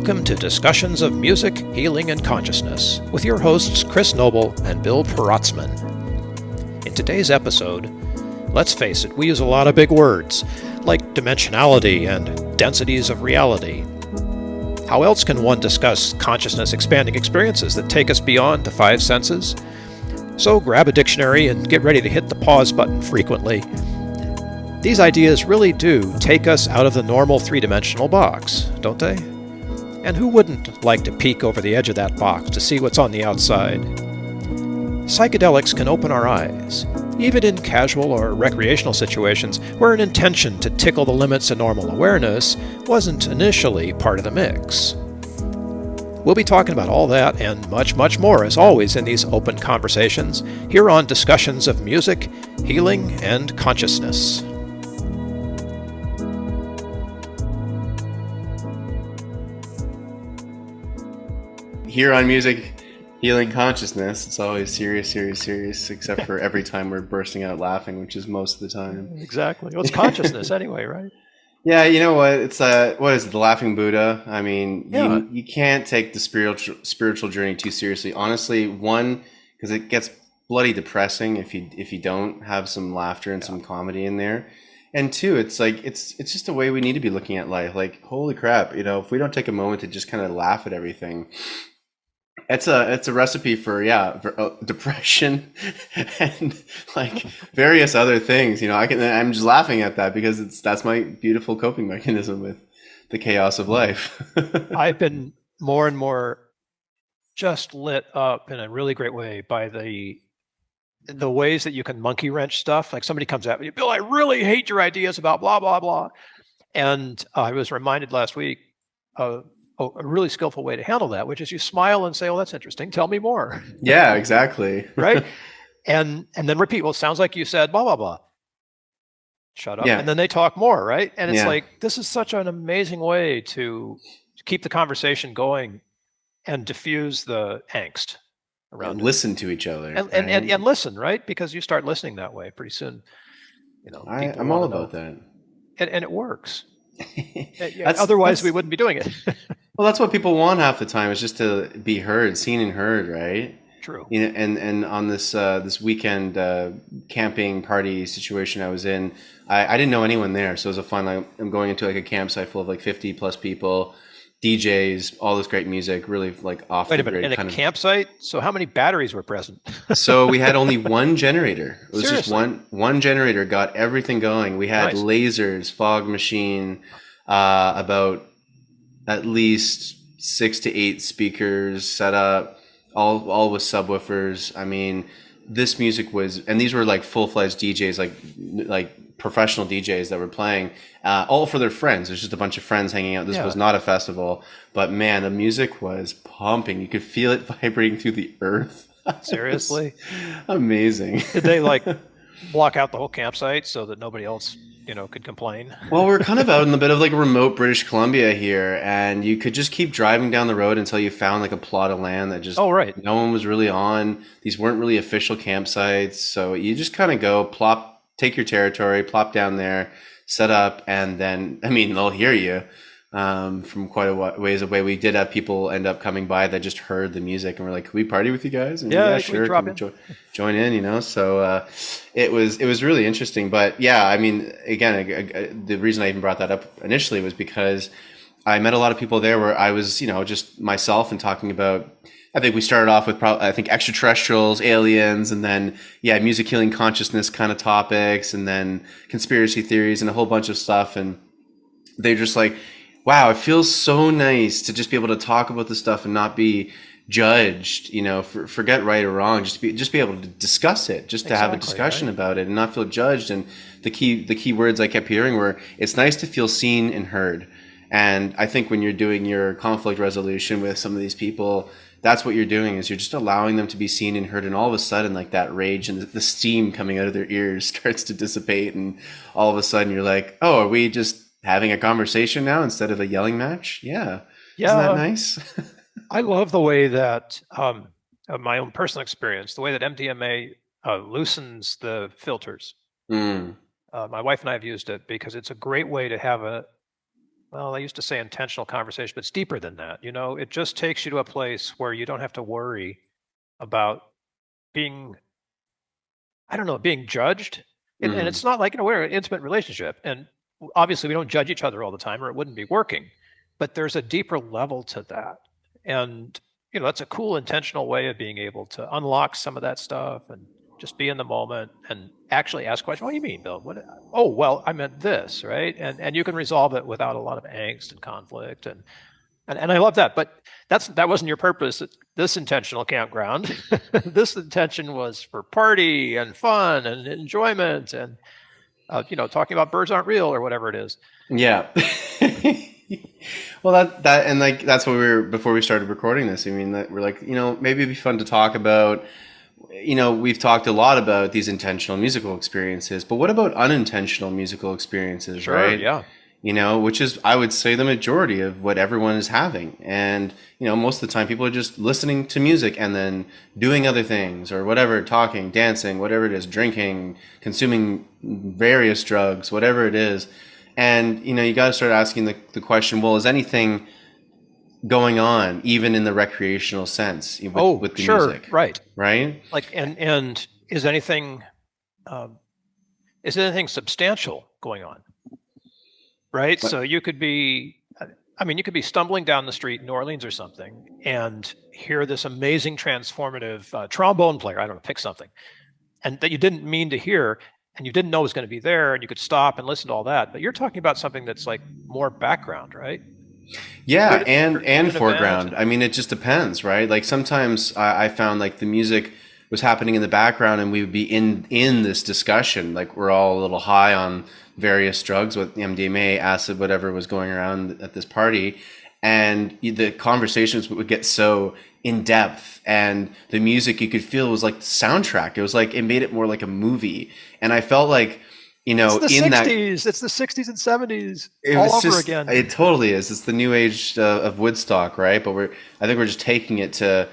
Welcome to Discussions of Music, Healing, and Consciousness with your hosts Chris Noble and Bill Perotzman. In today's episode, let's face it, we use a lot of big words like dimensionality and densities of reality. How else can one discuss consciousness-expanding experiences that take us beyond the five senses? So grab a dictionary and get ready to hit the pause button frequently. These ideas really do take us out of the normal three-dimensional box, don't they? And who wouldn't like to peek over the edge of that box to see what's on the outside? Psychedelics can open our eyes, even in casual or recreational situations where an intention to tickle the limits of normal awareness wasn't initially part of the mix. We'll be talking about all that and much, much more, as always, in these open conversations here on Discussions of Music, Healing, and Consciousness. Here on Music, Healing, Consciousness, it's always serious, except for every time we're bursting out laughing, which is most of the time. Exactly. Well, it's consciousness anyway, right? Yeah, you know what? It's what is it? The Laughing Buddha. I mean, you can't take the spiritual journey too seriously. Honestly, one, because it gets bloody depressing if you don't have some laughter and some comedy in there. And two, it's like it's just a way we need to be looking at life. Like, holy crap, if we don't take a moment to just kind of laugh at everything, it's a recipe for depression and like various other things. I'm just laughing at that because that's my beautiful coping mechanism with the chaos of life. I've been more and more just lit up in a really great way by the ways that you can monkey wrench stuff. Like somebody comes at me, Bill, I really hate your ideas about blah blah blah, and I was reminded last week of a really skillful way to handle that, which is you smile and say, "Oh, that's interesting. Tell me more." Yeah, exactly. Right? And then repeat, "Well, it sounds like you said blah, blah, blah." Shut up. Yeah. And then they talk more, right? And it's like, this is such an amazing way to keep the conversation going and diffuse the angst around and listen to each other. And listen, right? Because you start listening that way pretty soon. I'm all about that. And it works. Otherwise, we wouldn't be doing it. Well, that's what people want half the time, is just to be heard, seen and heard, right? True. And on this weekend camping party situation I was in, I didn't know anyone there, so it was a fun. I'm going into like a campsite full of like 50 plus people, DJs, all this great music, really like off the grid. Wait a minute, in a campsite? So how many batteries were present? So we had only one generator. It was Seriously? just one generator got everything going. We had lasers, fog machine, about at least 6 to 8 speakers set up, all with subwoofers. I mean, this music was, and these were like full-fledged DJs, like professional DJs that were playing, all for their friends. There's just a bunch of friends hanging out. This was not a festival, but man, the music was pumping. You could feel it vibrating through the earth. Seriously? Amazing. Did they like block out the whole campsite so that nobody else could complain? Well, we're kind of out in a bit of like remote British Columbia here, and you could just keep driving down the road until you found like a plot of land that just no one was really on. These weren't really official campsites, so you just kind of go take your territory, plop down there, set up, and then they'll hear you from quite a ways away. We did have people end up coming by that just heard the music and were like, "Can we party with you guys?" And yeah, sure, join in. So it was really interesting. But yeah, again, the reason I even brought that up initially was because I met a lot of people there where I was, just myself and talking about. I think we started off with extraterrestrials, aliens, and then music, healing, consciousness kind of topics, and then conspiracy theories and a whole bunch of stuff. And they're just like, wow, it feels so nice to just be able to talk about this stuff and not be judged, forget right or wrong, just be able to discuss it, just to have a discussion about it and not feel judged. And the key words I kept hearing were, it's nice to feel seen and heard. And I think when you're doing your conflict resolution with some of these people, that's what you're doing, is you're just allowing them to be seen and heard. And all of a sudden, like that rage and the steam coming out of their ears starts to dissipate. And all of a sudden you're like, oh, are we just having a conversation now instead of a yelling match? Yeah. Isn't that nice? I love the way that, of my own personal experience, the way that MDMA loosens the filters. My wife and I have used it because it's a great way to have well, I used to say intentional conversation, but it's deeper than that. It just takes you to a place where you don't have to worry about being, I don't know, being judged. And Mm-hmm. it's not like, we're in an intimate relationship. And obviously, we don't judge each other all the time or it wouldn't be working. But there's a deeper level to that. And, that's a cool, intentional way of being able to unlock some of that stuff and just be in the moment and actually ask questions. What do you mean, Bill? What? Oh, well, I meant this, right? And you can resolve it without a lot of angst and conflict. And I love that. But that wasn't your purpose. This intentional campground. This intention was for party and fun and enjoyment and talking about birds aren't real or whatever it is. Yeah. Well, that and like that's what we were before we started recording this. I mean, that we're like, maybe it'd be fun to talk about. We've talked a lot about these intentional musical experiences, but what about unintentional musical experiences, Sure, right? yeah. Which is, I would say, the majority of what everyone is having. And, most of the time people are just listening to music and then doing other things or whatever, talking, dancing, whatever it is, drinking, consuming various drugs, whatever it is. And, you got to start asking the question, well, is anything going on even in the recreational sense with the sure, music? right. Right? Like, and um, is anything substantial going on? Right. But, So you could be stumbling down the street in New Orleans or something and hear this amazing transformative trombone player. I don't know, pick something, and that you didn't mean to hear and you didn't know was going to be there, and you could stop and listen to all that. But you're talking about something that's like more background, right? yeah, Could and an event. foreground. I mean, it just depends, right? Like sometimes I found like the music was happening in the background, and we would be in this discussion, like we're all a little high on various drugs with MDMA, acid, whatever was going around at this party, and the conversations would get so in depth, and the music you could feel was like the soundtrack. It was like it made it more like a movie, and I felt like It's the in that 60s. It's the 60s and 70s it all was over just again. it totally is. It's the new age of Woodstock, right? But I think we're just taking it to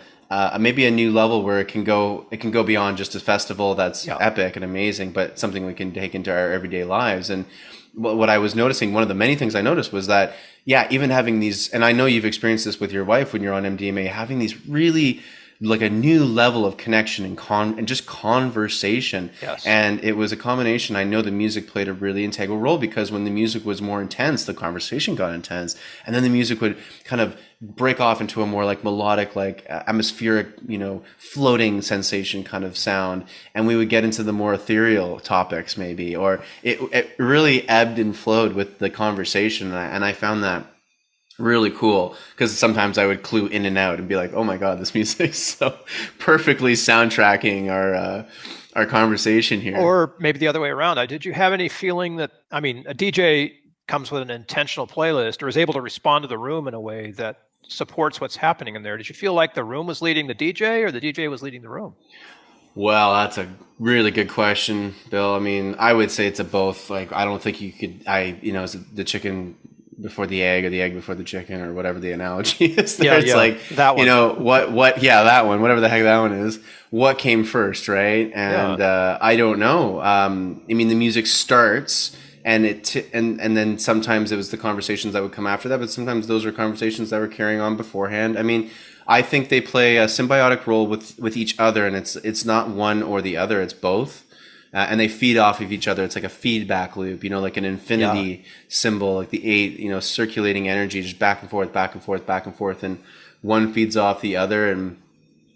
maybe a new level where it can go beyond just a festival that's Yeah. epic and amazing, but something we can take into our everyday lives. And what I was noticing, one of the many things I noticed was that, yeah, even having these, and I know you've experienced this with your wife when you're on MDMA, having these really like a new level of connection and just conversation. Yes. And it was a combination. I know the music played a really integral role because when the music was more intense, the conversation got intense, and then the music would kind of break off into a more like melodic, like atmospheric, floating sensation kind of sound, and we would get into the more ethereal topics maybe, or it really ebbed and flowed with the conversation, and I found that really cool because sometimes I would clue in and out and be like, "Oh my God, this music's so perfectly soundtracking our conversation here." Or maybe the other way around. Did you have any feeling that, a DJ comes with an intentional playlist or is able to respond to the room in a way that supports what's happening in there? Did you feel like the room was leading the DJ or the DJ was leading the room? Well, that's a really good question, Bill. I mean, I would say it's a both. Like, I don't think you could. Is it the chicken before the egg or the egg before the chicken or whatever the analogy is there. Yeah, it's yeah, like, that one. Yeah, that one, whatever the heck that one is. What came first, right? And I don't know. I mean, the music starts and and then sometimes it was the conversations that would come after that, but sometimes those were conversations that were carrying on beforehand. I mean, I think they play a symbiotic role with each other, and it's not one or the other, it's both. And they feed off of each other. It's like a feedback loop, like an infinity symbol, like the eight, circulating energy, just back and forth, back and forth, back and forth. And one feeds off the other. And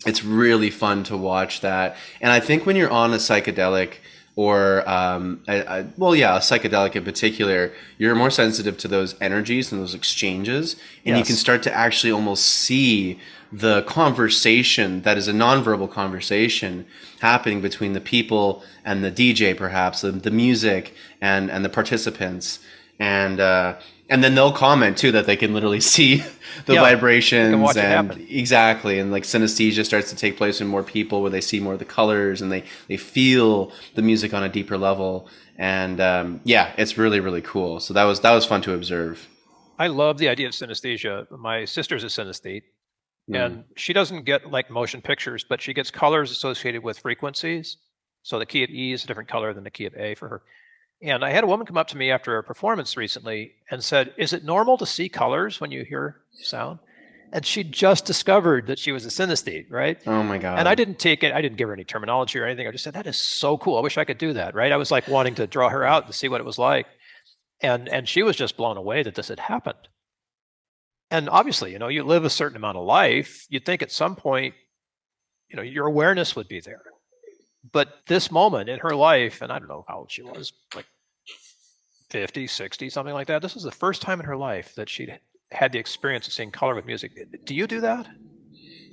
it's really fun to watch that. And I think when you're on a psychedelic or, a psychedelic in particular, you're more sensitive to those energies and those exchanges. And you can start to actually almost see the conversation that is a nonverbal conversation happening between the people and the DJ, perhaps the music and the participants, and then they'll comment too that they can literally see the vibrations and exactly, and like synesthesia starts to take place in more people where they see more of the colors and they feel the music on a deeper level, and it's really, really cool. So that was fun to observe. I love the idea of synesthesia. My sister's a synesthete. And she doesn't get like motion pictures, but she gets colors associated with frequencies. So the key of E is a different color than the key of A for her. And I had a woman come up to me after a performance recently and said, "Is it normal to see colors when you hear sound?" And she just discovered that she was a synesthete, right? Oh my And I God. didn't take it, I didn't give her any terminology or anything. I just said, "That is so cool. I wish I could do that," right? I was like wanting to draw her out to see what it was like. And she was just blown away that this had happened. And obviously, you live a certain amount of life, you'd think at some point, your awareness would be there. But this moment in her life, and I don't know how old she was, like 50, 60, something like that. This was the first time in her life that she'd had the experience of seeing color with music. Do you do that?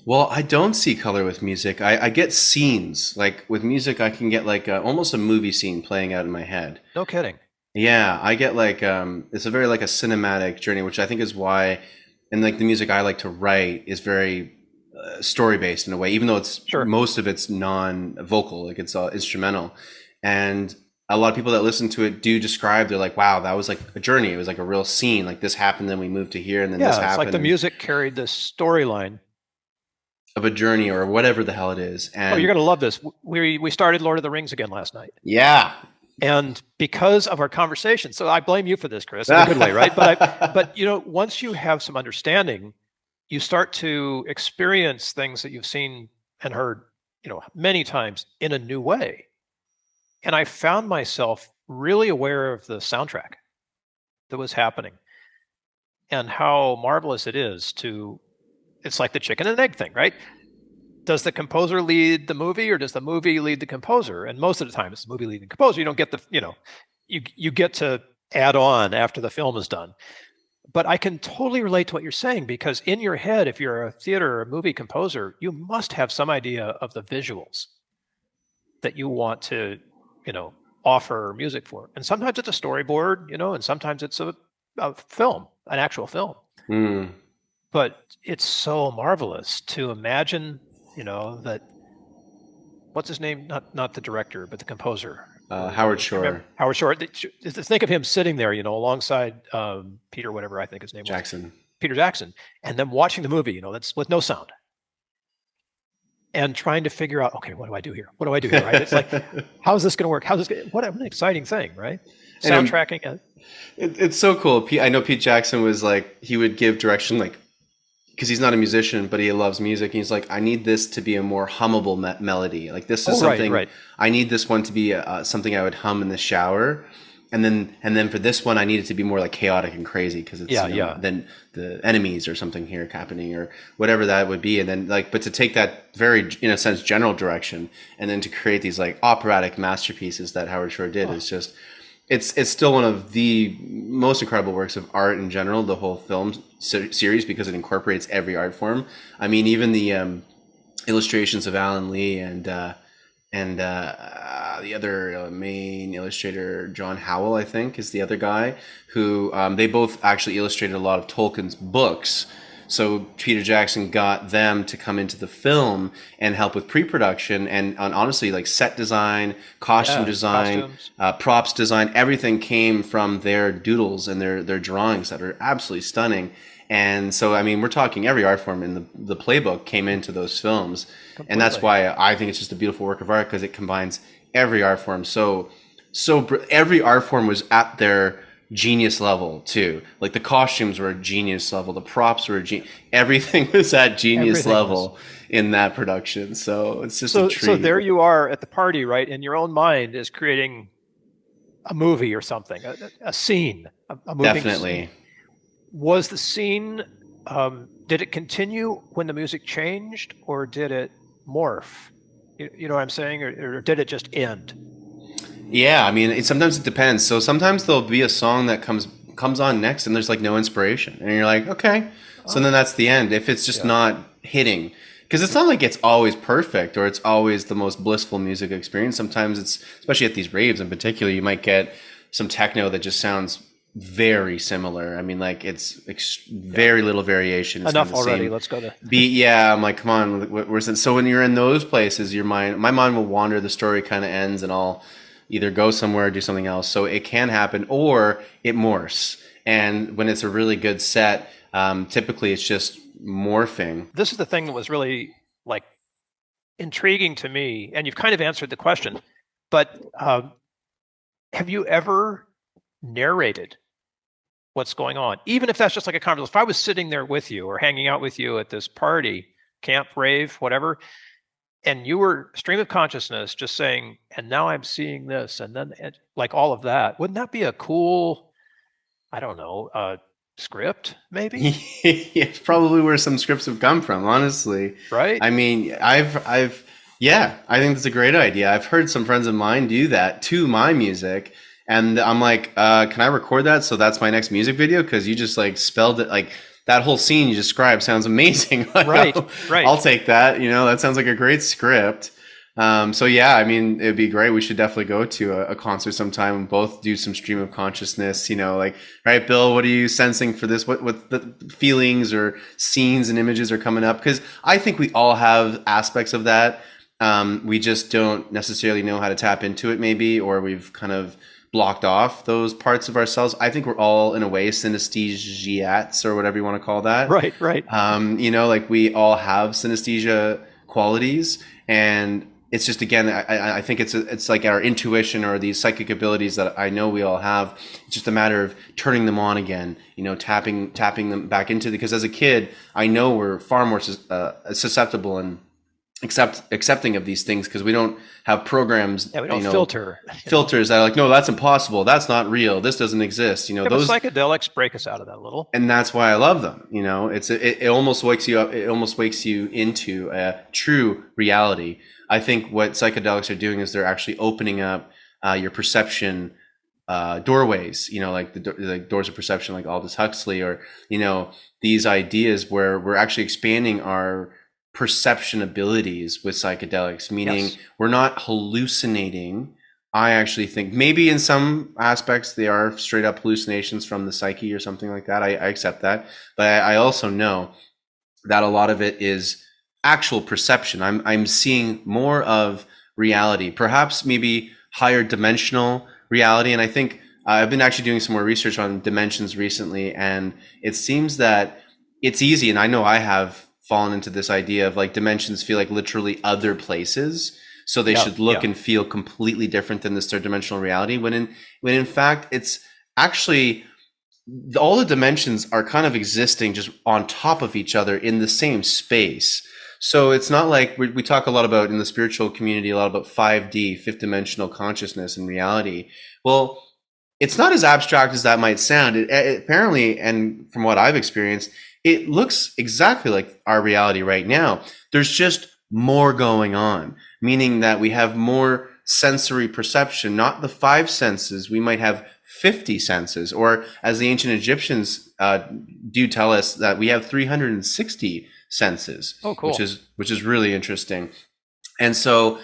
Well, I don't see color with music. I get scenes. Like with music, I can get like almost a movie scene playing out in my head. No kidding. Yeah, I get like it's a very like a cinematic journey, which I think is why, and like the music I like to write is very story based in a way, even though it's Sure. most of it's non-vocal, like it's instrumental. And a lot of people that listen to it do describe, they're like, wow, that was like a journey. It was like a real scene. Like this happened, then we moved to here, and then this Yeah, it's like happened, the and music carried the storyline. of a journey or whatever the hell it is. Oh, you're And going to love this. We started Lord of the Rings again last night. yeah. And because of our conversation, so I blame you for this, Chris, in a good way, right? But once you have some understanding, you start to experience things that you've seen and heard, many times in a new way. And I found myself really aware of the soundtrack that was happening and how marvelous it is to, it's like the chicken and egg thing, right? Does the composer lead the movie or does the movie lead the composer? And most of the time it's the movie leading the composer. You don't get you get to add on after the film is done. But I can totally relate to what you're saying because in your head, if you're a theater or a movie composer, you must have some idea of the visuals that you want to, offer music for. And sometimes it's a storyboard, and sometimes it's a film, an actual film. Mm. But it's so marvelous to imagine, that what's his name? Not the director, but the composer. Howard Shore. Howard Shore. Think of him sitting there, alongside Peter, whatever I think his name was, Jackson. Peter Jackson, and then watching the movie, that's with no sound, and trying to figure out, okay, what do I do here? What do I do here? Right? It's like, how is this going to work? What an exciting thing, right? Soundtracking. It's so cool. I know Pete Jackson was like, he would give direction, like, because he's not a musician, but he loves music. And he's like, I need this to be a more hummable melody. Like this is something, right. I need this one to be something I would hum in the shower. And then for this one, I need it to be more like chaotic and crazy because it's then the enemies or something here happening or whatever that would be. And then but to take that very, in a sense, general direction and then to create these like operatic masterpieces that Howard Shore did is just, it's still one of the most incredible works of art in general, the whole film series, because it incorporates every art form. I mean, even the illustrations of Alan Lee and the other main illustrator, John Howell, I think, is the other guy, who they both actually illustrated a lot of Tolkien's books. So Peter Jackson got them to come into the film and help with pre-production and honestly, like set design, costume design, props design, everything came from their doodles and their drawings that are absolutely stunning. And so, I mean, we're talking every art form in the playbook came into those films. Completely. And that's why I think it's just a beautiful work of art because it combines every art form. So every art form was at their genius level too. Like the costumes were genius level, the props were everything was at genius level in that production. So it's just a treat. So there you are at the party, right? And your own mind is creating a movie or something, a scene, a moving Definitely. Scene. Was the scene, did it continue when the music changed or did it morph? You know what I'm saying? Or did it just end? Yeah, I mean, sometimes it depends. So sometimes there'll be a song that comes on next and there's like no inspiration. And you're like, okay. So then that's the end. If it's just not hitting. Because it's not like it's always perfect or it's always the most blissful music experience. Sometimes it's, especially at these raves in particular, you might get some techno that just sounds very similar. I mean, like it's very little variation. It's enough already. Let's go to beat. Yeah, I'm like, come on. Where's it? So when you're in those places, my mind will wander. The story kind of ends, and I'll either go somewhere or do something else. So it can happen, or it morphs. And when it's a really good set, typically it's just morphing. This is the thing that was really like intriguing to me, and you've kind of answered the question, but have you ever narrated what's going on? Even if that's just like a conversation. If I was sitting there with you or hanging out with you at this party, camp, rave, whatever, and you were stream of consciousness just saying, and now I'm seeing this, and then like all of that, wouldn't that be a cool, I don't know, script maybe? It's probably where some scripts have come from, honestly. Right? I mean, yeah, I think that's a great idea. I've heard some friends of mine do that to my music, and I'm like, can I record that? So that's my next music video? Because you just like spelled it like that whole scene you described sounds amazing. Like, Right, right. I'll take that. That sounds like a great script. So yeah, I mean, it'd be great. We should definitely go to a concert sometime and both do some stream of consciousness. Like, all right, Bill, what are you sensing for this? What the feelings or scenes and images are coming up? Because I think we all have aspects of that. We just don't necessarily know how to tap into it, maybe, or we've kind of blocked off those parts of ourselves. I think we're all in a way synesthesiats or whatever you want to call that. Right, right. Like we all have synesthesia qualities, and it's just, again, I think it's like our intuition or these psychic abilities that I know we all have. It's just a matter of turning them on again, tapping them back into because as a kid, I know we're far more susceptible and accepting of these things because we don't have programs. Yeah, we don't filters that are like, no, that's impossible. That's not real. This doesn't exist. Those psychedelics break us out of that a little. And that's why I love them. It almost wakes you up. It almost wakes you into a true reality. I think what psychedelics are doing is they're actually opening up your perception doorways, like the doors of perception, like Aldous Huxley, or, these ideas where we're actually expanding our perception abilities with psychedelics, meaning Yes. We're not hallucinating. I actually think maybe in some aspects they are straight up hallucinations from the psyche or something like that. I accept that. But I also know that a lot of it is actual perception. I'm seeing more of reality, perhaps maybe higher dimensional reality. And I think I've been actually doing some more research on dimensions recently, and it seems that it's easy. And I know I have fallen into this idea of like dimensions feel like literally other places. So they should look and feel completely different than this third dimensional reality. When in fact, it's actually all the dimensions are kind of existing just on top of each other in the same space. So it's not like we talk a lot about in the spiritual community, a lot about 5D, fifth dimensional consciousness and reality. Well, it's not as abstract as that might sound. It apparently, and from what I've experienced, it looks exactly like our reality right now. There's just more going on, meaning that we have more sensory perception, not the 5 senses. We might have 50 senses, or as the ancient Egyptians do tell us, that we have 360 senses. Oh, cool. Which is really interesting. And so,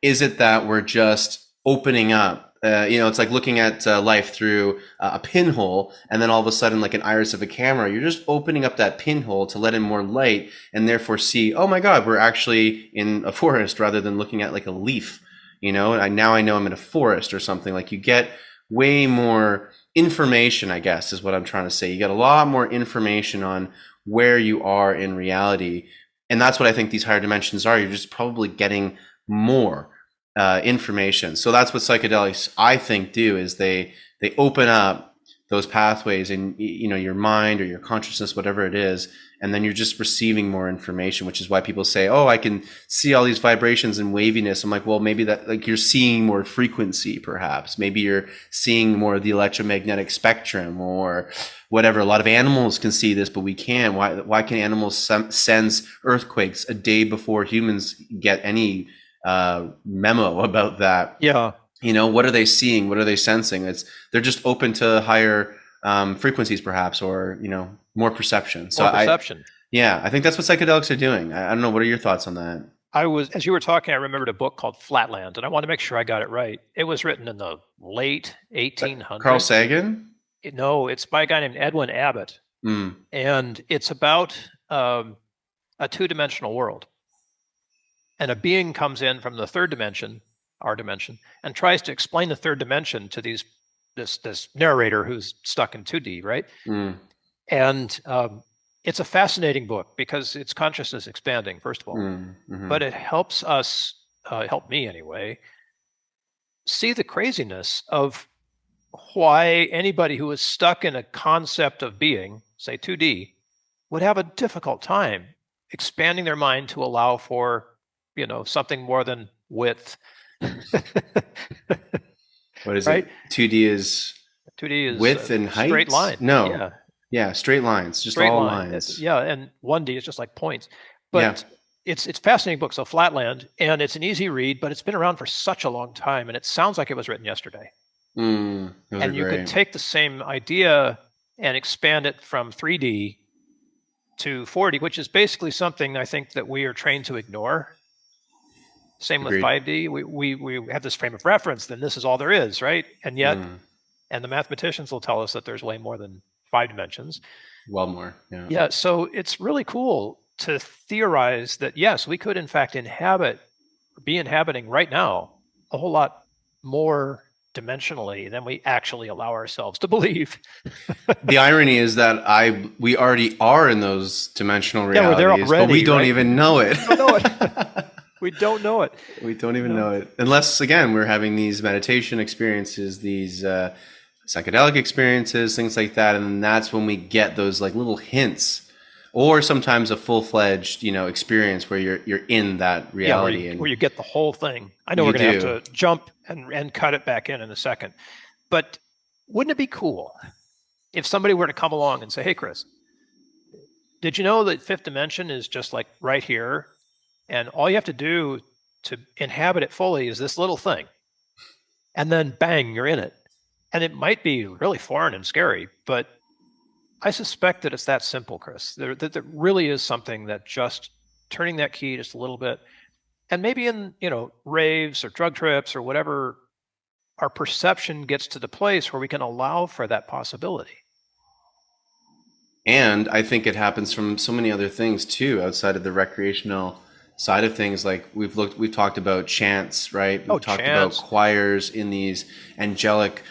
is it that we're just opening up? It's like looking at life through a pinhole, and then all of a sudden, like an iris of a camera, you're just opening up that pinhole to let in more light, and therefore see, oh my God, we're actually in a forest rather than looking at like a leaf. And now I know I'm in a forest or something. Like you get way more information, I guess, is what I'm trying to say. You get a lot more information on where you are in reality, and that's what I think these higher dimensions are. You're just probably getting more information. So that's what psychedelics, I think, do, is they open up those pathways in your mind or your consciousness, whatever it is, and then you're just receiving more information, which is why people say, oh, I can see all these vibrations and waviness. I'm like, well, maybe that, like, you're seeing more frequency, perhaps. Maybe you're seeing more of the electromagnetic spectrum or whatever. A lot of animals can see this, but we can't. Why can animals sense earthquakes a day before humans get any memo about that? Yeah. What are they seeing? What are they sensing? They're just open to higher frequencies, perhaps, or more perception. So more perception. I think that's what psychedelics are doing. I don't know. What are your thoughts on that? As you were talking, I remembered a book called Flatland, and I want to make sure I got it right. It was written in the late 1800s. Carl Sagan? No, it's by a guy named Edwin Abbott, and it's about a 2-dimensional world. And a being comes in from the 3rd dimension, our dimension, and tries to explain the 3rd dimension to this narrator who's stuck in 2D, right? And it's a fascinating book because it's consciousness expanding, first of all, but it helps us, helped me anyway, see the craziness of why anybody who is stuck in a concept of being, say 2D, would have a difficult time expanding their mind to allow for, something more than width. What is Right? it? 2D is 2D is width and height? straight line. No. Yeah. Yeah, straight lines, just Straight all line. lines. Yeah, and 1D is just like points. Yeah. But it's a fascinating book. So Flatland, and it's an easy read, but it's been around for such a long time, and it sounds like it was written yesterday. Those And are you could great. take the same idea and expand it from 3D to 4D, which is basically something I think that we are trained to ignore. Same with Agreed. 5D. We have this frame of reference, then this is all there is, right? And yet, and the mathematicians will tell us that there's way more than 5 dimensions. Well, more. Yeah. Yeah, so it's really cool to theorize that, yes, we could in fact be inhabiting right now a whole lot more dimensionally than we actually allow ourselves to believe. The irony is that we already are in those dimensional realities, Yeah, we're there already, but we don't right? even know it. We don't know it. We don't know it. We don't even know it. Unless, again, we're having these meditation experiences, these psychedelic experiences, things like that. And then that's when we get those like little hints, or sometimes a full-fledged, experience where you're in that reality. Yeah, where you get the whole thing. I know we're going to have to jump and cut it back in a second. But wouldn't it be cool if somebody were to come along and say, hey, Chris, did you know that fifth dimension is just like right here? And all you have to do to inhabit it fully is this little thing. And then bang, you're in it. And it might be really foreign and scary, but I suspect that it's that simple, Chris. There really is something that just turning that key just a little bit, and maybe in, raves or drug trips or whatever, our perception gets to the place where we can allow for that possibility. And I think it happens from so many other things too, outside of the recreational side of things. Like we've talked about chants, right? We've talked about choirs in these angelic,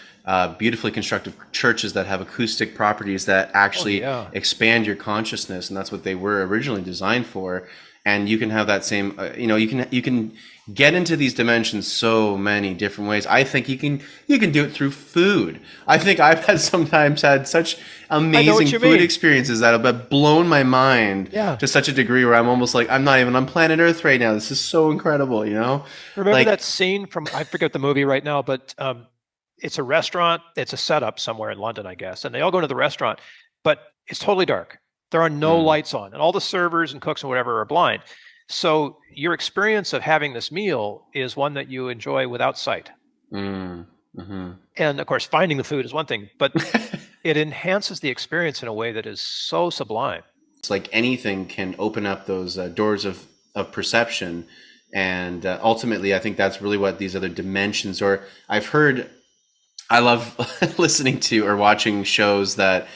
beautifully constructed churches that have acoustic properties that actually expand your consciousness, and that's what they were originally designed for. And you can have that same, you can get into these dimensions so many different ways. I think you can do it through food. I think I've sometimes had such amazing food experiences that have blown my mind to such a degree where I'm almost like, I'm not even on planet Earth right now. This is so incredible, Remember that scene from, I forget the movie right now, but it's a restaurant. It's a setup somewhere in London, I guess. And they all go to the restaurant, but it's totally dark. There are no lights on, and all the servers and cooks and whatever are blind. So your experience of having this meal is one that you enjoy without sight. Mm-hmm. And of course, finding the food is one thing, but it enhances the experience in a way that is so sublime. It's like anything can open up those doors of perception. And ultimately, I think that's really what these other dimensions, or I love listening to or watching shows that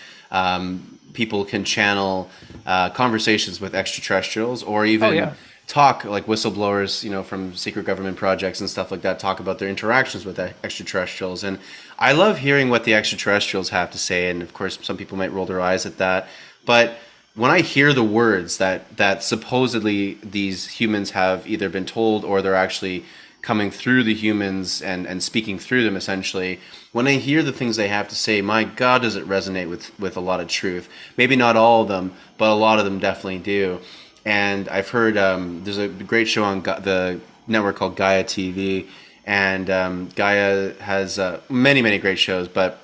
people can channel conversations with extraterrestrials, or even talk, like whistleblowers, from secret government projects and stuff like that, talk about their interactions with extraterrestrials. And I love hearing what the extraterrestrials have to say. And of course, some people might roll their eyes at that. But when I hear the words that supposedly these humans have either been told, or they're actually coming through the humans and speaking through them, essentially, when I hear the things they have to say, my God, does it resonate with a lot of truth. Maybe not all of them, but a lot of them definitely do. And I've heard there's a great show on the network called Gaia TV, and Gaia has many, many great shows, but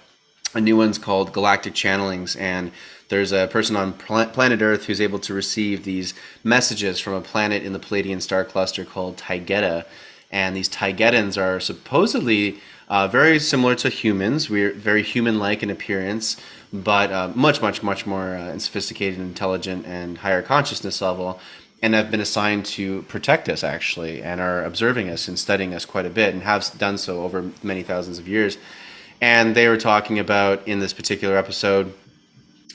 a new one's called Galactic Channelings, and there's a person on planet Earth who's able to receive these messages from a planet in the Palladian star cluster called Taygeta. And these Taygetans are supposedly very similar to humans. We're very human-like in appearance, but much, much, much more sophisticated, intelligent, and higher consciousness level, and have been assigned to protect us, actually, and are observing us and studying us quite a bit, and have done so over many thousands of years. And they were talking about, in this particular episode,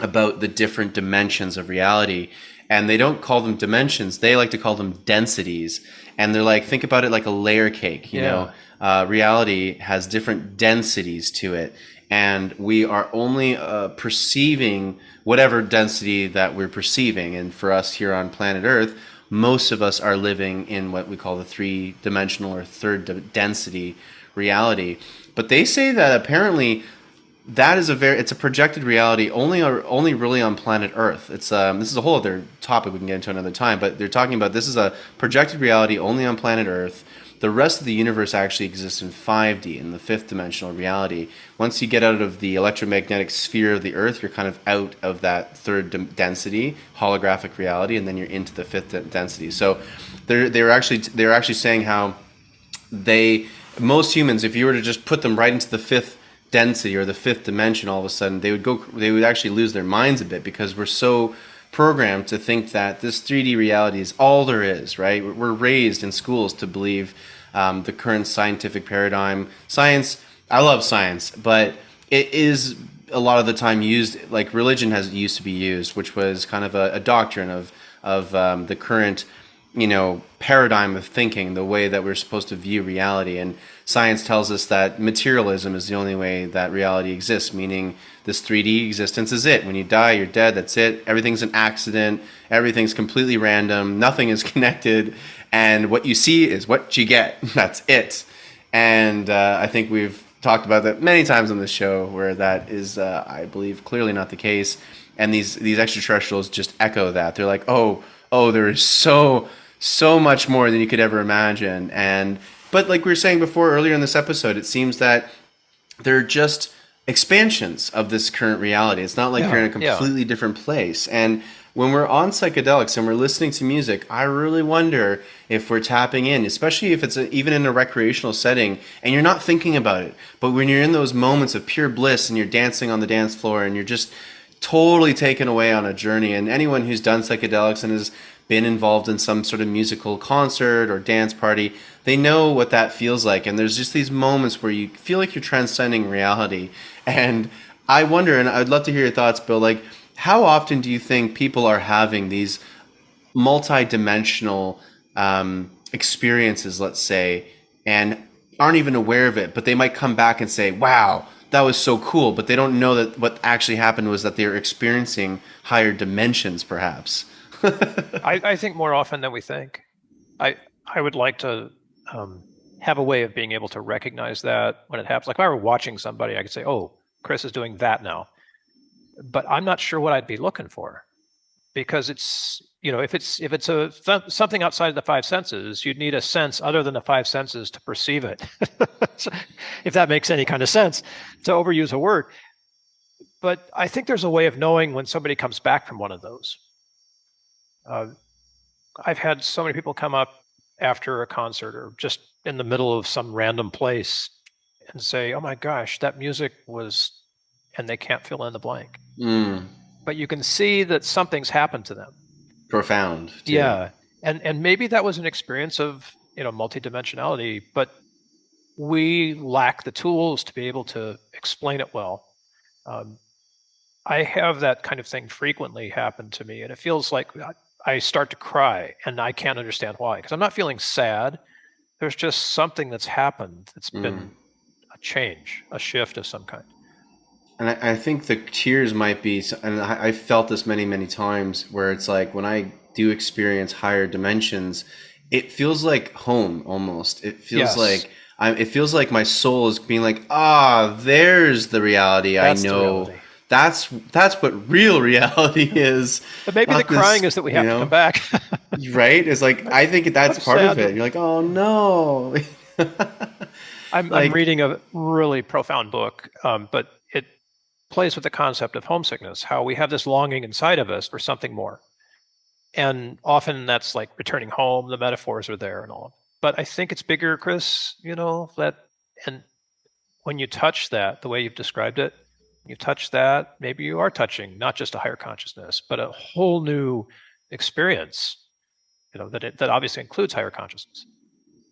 about the different dimensions of reality. And they don't call them dimensions. They like to call them densities. And they're like, think about it like a layer cake. You know, reality has different densities to it. And we are only perceiving whatever density that we're perceiving. And for us here on planet Earth, most of us are living in what we call the three-dimensional or third density reality. But they say that apparently that is it's a projected reality only really on planet Earth. It's this is a whole other topic we can get into another time, but they're talking about this is a projected reality only on planet Earth. The rest of the universe actually exists in 5D, in the fifth dimensional reality. Once you get out of the electromagnetic sphere of the Earth, you're kind of out of that density, holographic reality, and then you're into the fifth density. So they're actually saying how most humans, if you were to just put them right into the fifth density or the fifth dimension, all of a sudden they would actually lose their minds a bit, because we're so programmed to think that this 3D reality is all there is, right? We're raised in schools to believe the current scientific paradigm. Science, I love science, but it is a lot of the time used like religion used to be used, which was kind of a doctrine of the current, paradigm of thinking, the way that we're supposed to view reality. And science tells us that materialism is the only way that reality exists, meaning this 3D existence is it. When you die, you're dead, that's it. Everything's an accident, everything's completely random, nothing is connected, and what you see is what you get. That's it. And I think we've talked about that many times on this show, where that is, I believe, clearly not the case. And these extraterrestrials just echo that. They're like, oh, there is so much more than you could ever imagine. But like we were saying before earlier in this episode, it seems that they're just expansions of this current reality. It's not like you're in a completely different place. And when we're on psychedelics and we're listening to music, I really wonder if we're tapping in, especially if it's even in a recreational setting and you're not thinking about it. But when you're in those moments of pure bliss and you're dancing on the dance floor and you're just totally taken away on a journey. And anyone who's done psychedelics and has been involved in some sort of musical concert or dance party, they know what that feels like. And there's just these moments where you feel like you're transcending reality. And I wonder, and I'd love to hear your thoughts, Bill, like, how often do you think people are having these multi-dimensional experiences, let's say, and aren't even aware of it, but they might come back and say, wow, that was so cool, but they don't know that what actually happened was that they were experiencing higher dimensions, perhaps. I think more often than we think. I would like to have a way of being able to recognize that when it happens. Like if I were watching somebody, I could say, oh, Chris is doing that now. But I'm not sure what I'd be looking for, because it's, if it's something outside of the five senses, you'd need a sense other than the five senses to perceive it. If that makes any kind of sense, to overuse a word. But I think there's a way of knowing when somebody comes back from one of those. I've had so many people come up after a concert or just in the middle of some random place and say, oh my gosh, that music was, and they can't fill in the blank. But you can see that something's happened to them. Profound. Too. Yeah. And maybe that was an experience of, multidimensionality, but we lack the tools to be able to explain it well. I have that kind of thing frequently happen to me, and it feels like I start to cry, and I can't understand why, because I'm not feeling sad. There's just something that's happened that's been a change, a shift of some kind. And I think the tears might be, and I felt this many, many times, where it's like when I do experience higher dimensions, it feels like home almost. It feels like it feels like my soul is being like, there's the reality. That's I know. the reality. That's what real reality is. But maybe the crying is that we have to come back. Right? It's like, I think that's part of it. You're like, oh no. I'm reading a really profound book, but it plays with the concept of homesickness, how we have this longing inside of us for something more. And often that's like returning home, the metaphors are there and all. But I think it's bigger, Chris, that, and when you touch that, the way you've described it, you touch that, maybe you are touching not just a higher consciousness, but a whole new experience, that obviously includes higher consciousness.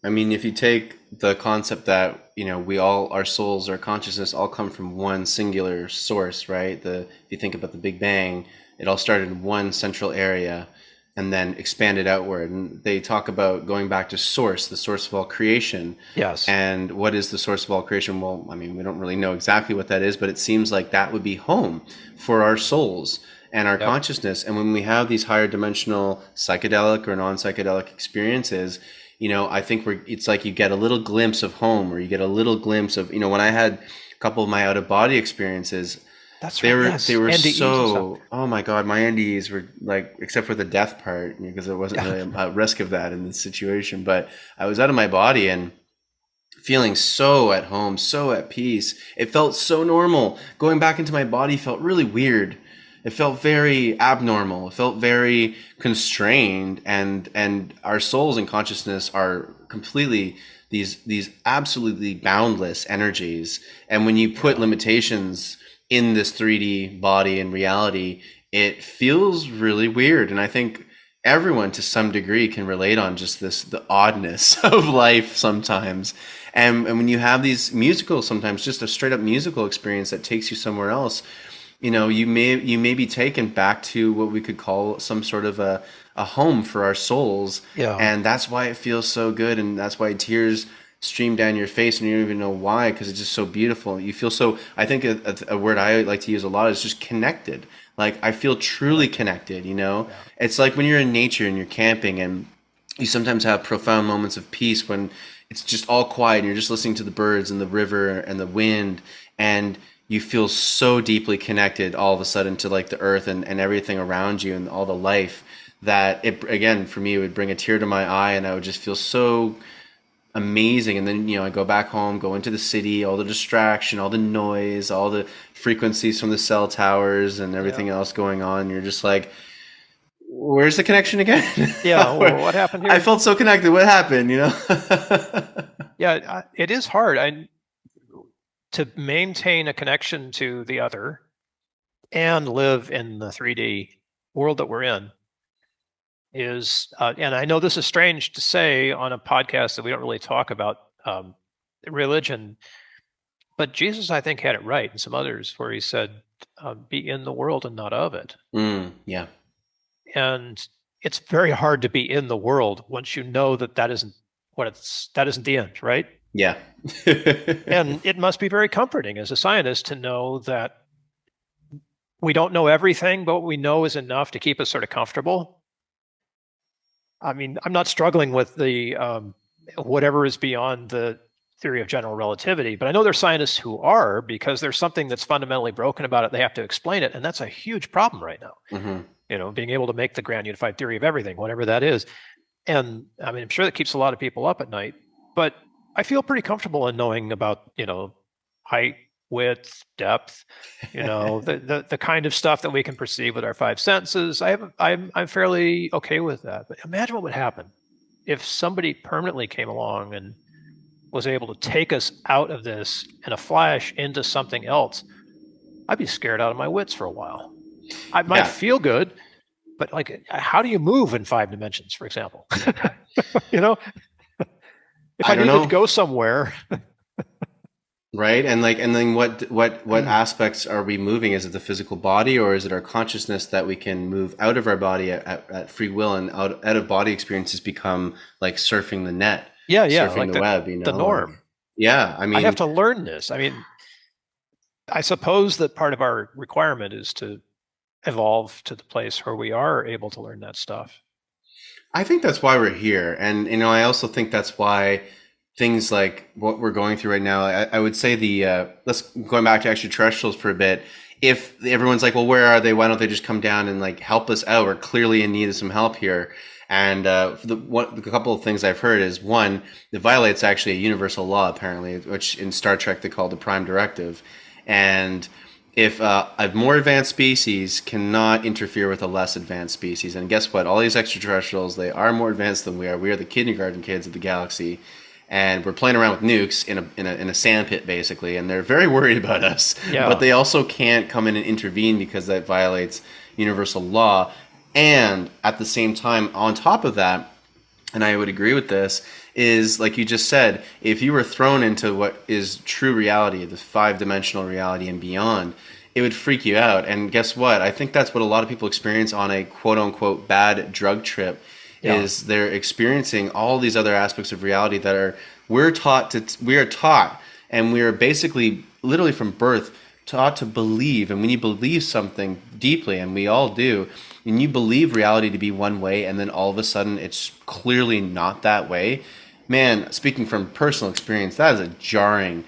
I mean, if you take the concept that, we all, our souls, our consciousness all come from one singular source, right? If you think about the Big Bang, it all started in one central area and then expanded outward. And they talk about going back to source, the source of all creation. Yes. And what is the source of all creation? Well, I mean, we don't really know exactly what that is, but it seems like that would be home for our souls. and our Yep. consciousness. And when we have these higher dimensional psychedelic or non-psychedelic experiences, I think it's like you get a little glimpse of home, or you get a little glimpse of, when I had a couple of my out of body experiences, That's they right. were Yes. they were NDEs and stuff. so, oh my God, my NDEs were like, except for the death part, because there wasn't really a risk of that in this situation, but I was out of my body and feeling so at home, so at peace. It felt so normal. Going back into my body felt really weird. It felt very abnormal. It felt very constrained, and our souls and consciousness are completely these absolutely boundless energies. And when you put limitations in this 3D body and reality, it feels really weird. And I think everyone to some degree can relate on just the oddness of life sometimes. And when you have these musical, sometimes just a straight up musical experience that takes you somewhere else, you may be taken back to what we could call some sort of a home for our souls. Yeah. And that's why it feels so good, and that's why tears stream down your face and you don't even know why, because it's just so beautiful. You feel so, I think a word I like to use a lot is just connected. Like, I feel truly connected, It's like when you're in nature and you're camping, and you sometimes have profound moments of peace when it's just all quiet and you're just listening to the birds and the river and the wind, and you feel so deeply connected all of a sudden to like the earth and everything around you and all the life, that it, again, for me, it would bring a tear to my eye, and I would just feel so amazing. And then, I go back home, go into the city, all the distraction, all the noise, all the frequencies from the cell towers and everything else going on. You're just like, where's the connection again? Yeah. Well, what happened here? I felt so connected. What happened, Yeah, it is hard to maintain a connection to the other and live in the 3D world that we're in. And I know this is strange to say on a podcast that we don't really talk about religion, but Jesus, I think, had it right, and some others, where he said, "Be in the world and not of it." Yeah. And it's very hard to be in the world once you know that isn't the end, right? Yeah. And it must be very comforting as a scientist to know that we don't know everything, but what we know is enough to keep us sort of comfortable. I mean, I'm not struggling with the whatever is beyond the theory of general relativity, but I know there's scientists who are, because there's something that's fundamentally broken about it. They have to explain it, and that's a huge problem right now. Mm-hmm. Being able to make the grand unified theory of everything, whatever that is. And I mean, I'm sure that keeps a lot of people up at night, but I feel pretty comfortable in knowing about, height, width, depth, the kind of stuff that we can perceive with our five senses. I'm fairly okay with that. But imagine what would happen if somebody permanently came along and was able to take us out of this in a flash into something else. I'd be scared out of my wits for a while. I might feel good, but like, how do you move in 5 dimensions, for example? If I needed to go somewhere. Right. And then what aspects are we moving? Is it the physical body, or is it our consciousness that we can move out of our body at free will, and out of body experiences become like surfing the net? Surfing like the web, the norm. I mean, I have to learn this. I mean, I suppose that part of our requirement is to evolve to the place where we are able to learn that stuff. I think that's why we're here. And, I also think that's why things like what we're going through right now, I would say going back to extraterrestrials for a bit. If everyone's like, well, where are they? Why don't they just come down and like help us out? We're clearly in need of some help here. And a couple of things I've heard is, one, it violates actually a universal law, apparently, which in Star Trek they call the Prime Directive. And if a more advanced species cannot interfere with a less advanced species, and guess what? All these extraterrestrials, they are more advanced than we are. We are the kindergarten kids of the galaxy, and we're playing around with nukes in a sand pit, basically. And they're very worried about us. Yeah. But they also can't come in and intervene because that violates universal law. And at the same time, on top of that, and I would agree with this, is like you just said, if you were thrown into what is true reality, the 5-dimensional reality and beyond, it would freak you out. And guess what? I think that's what a lot of people experience on a quote unquote bad drug trip, is they're experiencing all these other aspects of reality that we are taught, and we are basically literally from birth taught to believe. And when you believe something deeply, and we all do, and you believe reality to be one way, and then all of a sudden it's clearly not that way, man, speaking from personal experience, that is a jarring,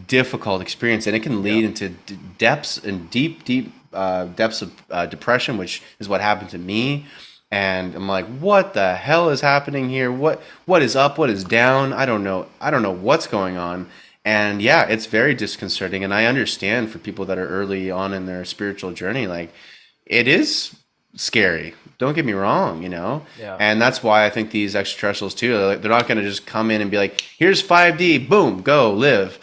difficult experience, and it can lead into depths and deep depths of depression, which is what happened to me. And I'm like, what the hell is happening here? What is up? What is down? I don't know. I don't know what's going on. And yeah, it's very disconcerting. And I understand for people that are early on in their spiritual journey, like, it is scary. Don't get me wrong, you know? Yeah. And that's why I think these extraterrestrials too, they're not going to just come in and be like, here's 5D, boom, go, live.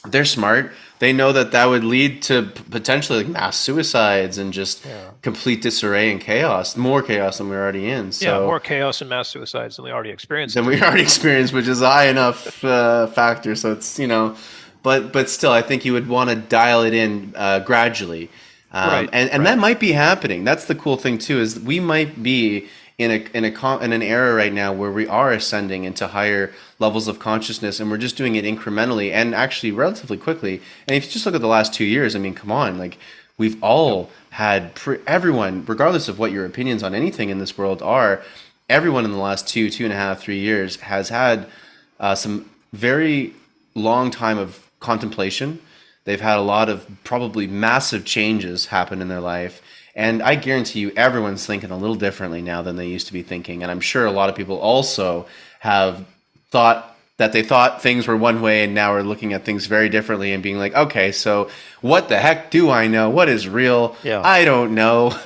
They're smart. They know that that would lead to potentially like mass suicides and just complete disarray and chaos, more chaos than we're already in. So more chaos and mass suicides than we already experienced. Which is a high enough factor. So it's, you know, but still, I think you would want to dial it in gradually. And that might be happening. That's the cool thing too, is we might be in an era right now where we are ascending into higher levels of consciousness, and we're just doing it incrementally and actually relatively quickly. And if you just look at the last 2 years, I mean, come on, like, we've all had everyone, regardless of what your opinions on anything in this world are, everyone in the last 2.5, 3 years has had some very long time of contemplation. They've had a lot of probably massive changes happen in their life. And I guarantee you, everyone's thinking a little differently now than they used to be thinking. And I'm sure a lot of people also have thought that they thought things were one way and now are looking at things very differently and being like, okay, so what the heck do I know? What is real? Yeah. I don't know.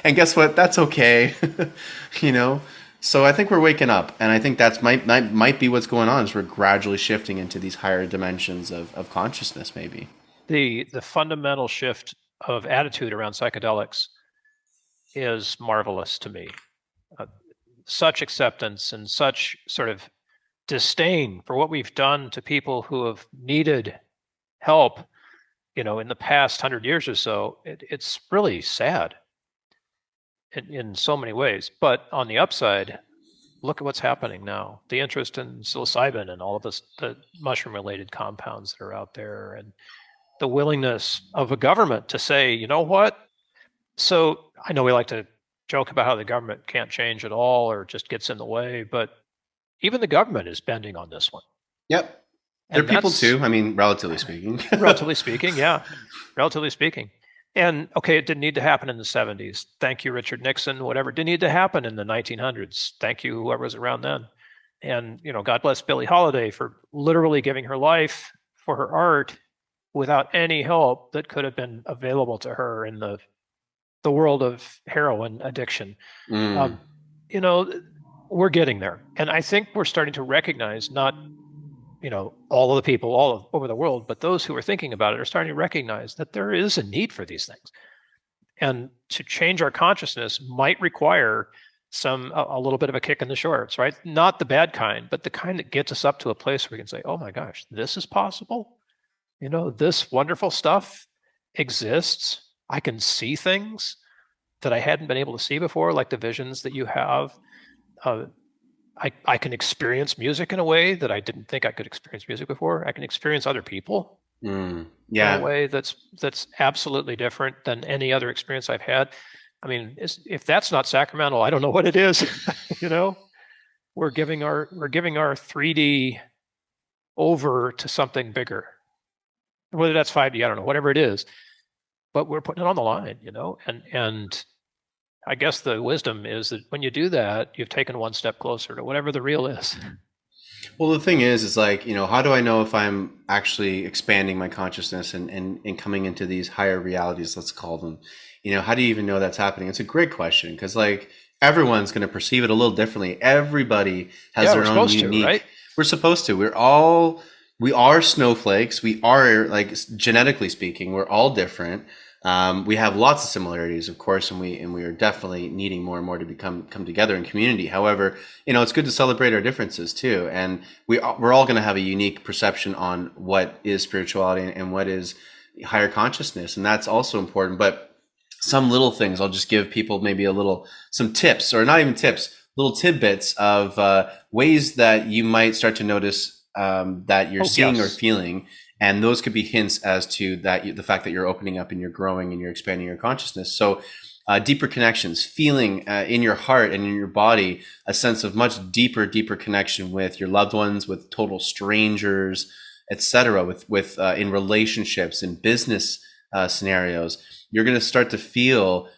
And guess what? That's okay. You know? So I think we're waking up. And I think that's might be what's going on, is we're gradually shifting into these higher dimensions of consciousness, maybe. The fundamental shift of attitude around psychedelics is marvelous to me. Such acceptance and such sort of disdain for what we've done to people who have needed help, you know, in the past 100 years or so. It's really sad in so many ways. But on the upside, look at what's happening now. The interest in psilocybin and all of the mushroom-related compounds that are out there, and the willingness of a government to say, you know what? So I know we like to joke about how the government can't change at all or just gets in the way, but even the government is bending on this one. Yep. They're people too. I mean, relatively speaking. Relatively speaking, yeah. Relatively speaking. And okay, it didn't need to happen in the 70s. Thank you, Richard Nixon, whatever. It didn't need to happen in the 1900s. Thank you, whoever was around then. And, you know, God bless Billie Holiday for literally giving her life for her art without any help that could have been available to her in the world of heroin addiction. You know, we're getting there. And I think we're starting to recognize, not, you know, all of the people all over the world, but those who are thinking about it are starting to recognize that there is a need for these things. And to change our consciousness might require a little bit of a kick in the shorts, right? Not the bad kind, but the kind that gets us up to a place where we can say, oh my gosh, this is possible. You know, this wonderful stuff exists. I can see things that I hadn't been able to see before, like the visions that you have. I can experience music in a way that I didn't think I could experience music before. I can experience other people in a way that's absolutely different than any other experience I've had. I mean, if that's not sacramental, I don't know what it is. You know, we're giving our 3D over to something bigger. Whether that's 5D, I don't know, whatever it is, but we're putting it on the line, you know, and I guess the wisdom is that when you do that, you've taken one step closer to whatever the real is. Well, the thing is like, you know, how do I know if I'm actually expanding my consciousness and coming into these higher realities, let's call them? You know, how do you even know that's happening? It's a great question, because like everyone's going to perceive it a little differently. Everybody has their own unique. Right? We're supposed to. We are snowflakes. We are, like, genetically speaking, we're all different. We have lots of similarities, of course, and we are definitely needing more and more to come together in community. However, you know, it's good to celebrate our differences too, and we're all going to have a unique perception on what is spirituality and what is higher consciousness, and that's also important. But some little things, I'll just give people maybe some tips, or not even tips, little tidbits of ways that you might start to notice that you're seeing or yes. feeling. And those could be hints as to the fact that you're opening up and you're growing and you're expanding your consciousness. So deeper connections, feeling in your heart and in your body a sense of much deeper connection with your loved ones, with total strangers, etc., with in relationships, in business scenarios. You're going to start to feel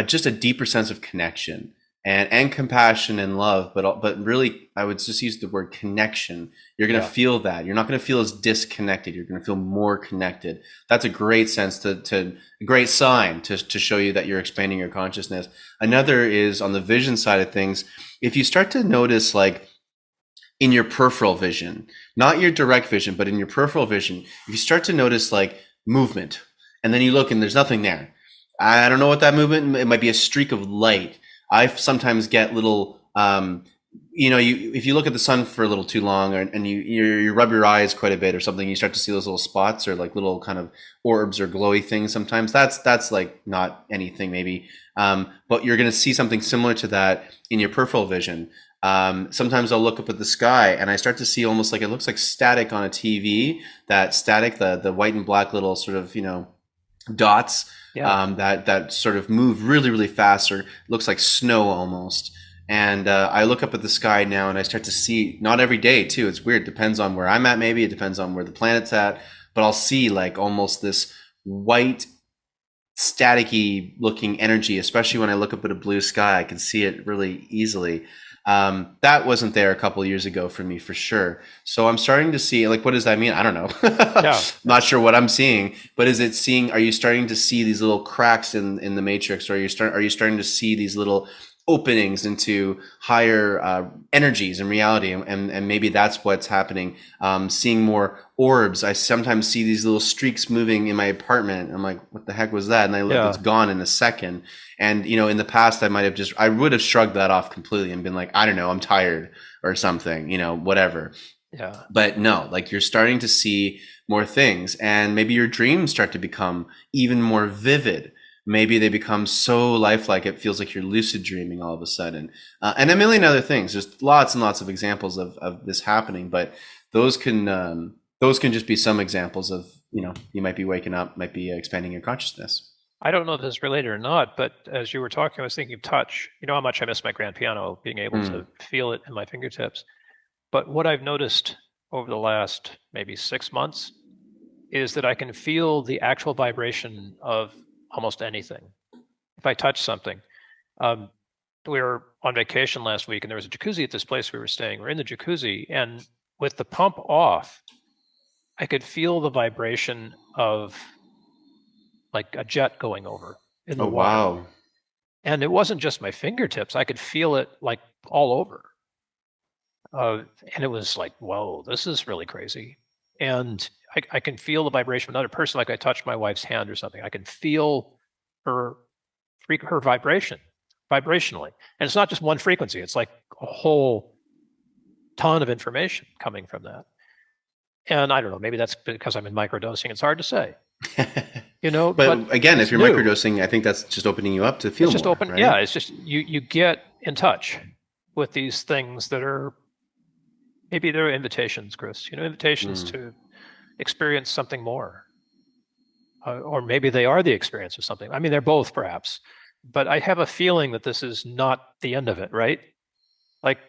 just a deeper sense of connection and compassion and love, but really, I would just use the word connection. You're going to feel that. You're not going to feel as disconnected. You're going to feel more connected. That's a great sense a great sign to show you that you're expanding your consciousness. Another is on the vision side of things. If you start to notice, like in your peripheral vision, not your direct vision, but in your peripheral vision, if you start to notice like movement, and then you look and there's nothing there. I don't know what that movement, it might be a streak of light. I sometimes get little, if you look at the sun for a little too long and you rub your eyes quite a bit or something, you start to see those little spots or like little kind of orbs or glowy things. Sometimes that's like not anything maybe, but you're going to see something similar to that in your peripheral vision. Sometimes I'll look up at the sky and I start to see almost like it looks like static on a TV, that static, the white and black little sort of, dots that sort of move really fast, or looks like snow almost. And I look up at the sky now and I start to see, not every day too, it's weird, depends on where I'm at, maybe it depends on where the planet's at, but I'll see like almost this white staticky looking energy, especially when I look up at a blue sky. I can see it really easily. That wasn't there a couple of years ago for me, for sure. So I'm starting to see, like, what does that mean? I don't know. Not sure what I'm seeing, but are you starting to see these little cracks in the matrix, or are you starting to see these little openings into higher energies in reality, and maybe that's what's happening. Seeing more orbs. I sometimes see these little streaks moving in my apartment. I'm like, what the heck was that? And I look, it's gone in a second. And in the past, I would have shrugged that off completely and been like, I don't know, I'm tired or something, whatever. Yeah. But no, like, you're starting to see more things, and maybe your dreams start to become even more vivid. Maybe they become so lifelike, it feels like you're lucid dreaming all of a sudden. And a million other things. There's lots and lots of examples of this happening, but those can just be some examples of, you might be waking up, might be expanding your consciousness. I don't know if this is related or not, but as you were talking, I was thinking of touch. You know how much I miss my grand piano, being able to feel it in my fingertips. But what I've noticed over the last maybe 6 months is that I can feel the actual vibration of almost anything. If I touch something, we were on vacation last week and there was a jacuzzi at this place we were staying. We're in the jacuzzi, and with the pump off, I could feel the vibration of like a jet going over in the water. Wow. And it wasn't just my fingertips. I could feel it like all over. And it was like, whoa, this is really crazy. And I can feel the vibration of another person, like I touched my wife's hand or something. I can feel her vibration, vibrationally. And it's not just one frequency. It's like a whole ton of information coming from that. And I don't know, maybe that's because I'm in microdosing. It's hard to say. But again, if you're microdosing, I think that's just opening you up to feel more, right? Yeah, it's just you get in touch with these things that are, maybe they're invitations, Chris. Invitations to experience something more, or maybe they are the experience of something. I mean, they're both perhaps, but I have a feeling that this is not the end of it, right? Like,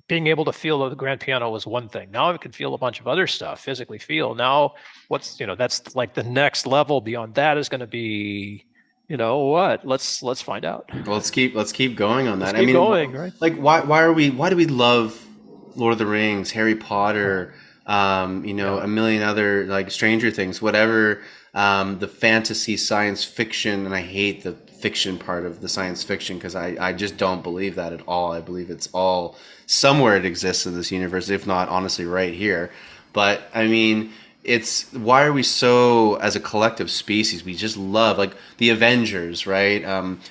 being able to feel the grand piano was one thing. Now I can feel a bunch of other stuff, physically feel. Now that's like the next level beyond that is going to be, what? Let's find out. Well, let's keep going on that. Keep going, right? Like, why do we love Lord of the Rings, Harry Potter, a million other, like, Stranger Things, whatever, the fantasy science fiction, and I hate the fiction part of the science fiction because I just don't believe that at all. I believe it's all somewhere it exists in this universe, if not honestly right here. But I mean, it's why are we so, as a collective species, we just love, like, the Avengers, right?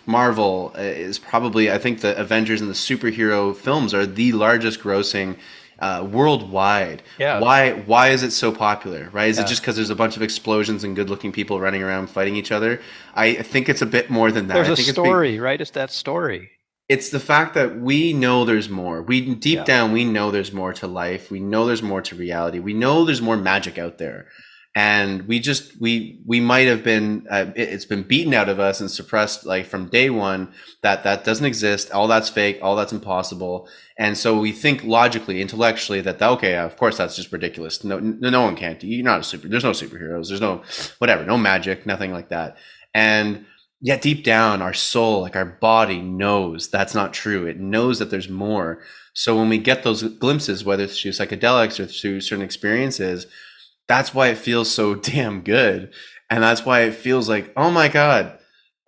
Marvel is probably, I think the Avengers and the superhero films are the largest grossing worldwide. Yeah. Why is it so popular, right? Is it just because there's a bunch of explosions and good-looking people running around fighting each other? I think it's a bit more than that. There's a story, right? It's that story. It's the fact that we know there's more. We deep Yeah. down, we know there's more to life. We know there's more to reality. We know there's more magic out there. And we might have been it's been beaten out of us and suppressed like from day one that doesn't exist. All that's fake. All that's impossible. And so we think logically, intellectually that okay, yeah, of course that's just ridiculous. No one can't. You're not a super. There's no superheroes. There's no whatever. No magic. Nothing like that. And yet deep down, our soul, like our body, knows that's not true. It knows that there's more. So when we get those glimpses, whether it's through psychedelics or through certain experiences, that's why it feels so damn good. And that's why it feels like, oh my God,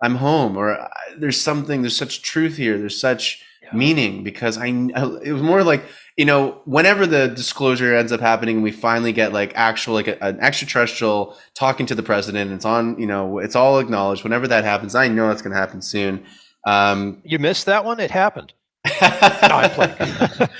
I'm home. Or there's such truth here. There's such meaning because it was more like, whenever the disclosure ends up happening and we finally get like actual, like an extraterrestrial talking to the president, it's on, it's all acknowledged. Whenever that happens, I know that's going to happen soon. You missed that one? It happened. No, I'm playing.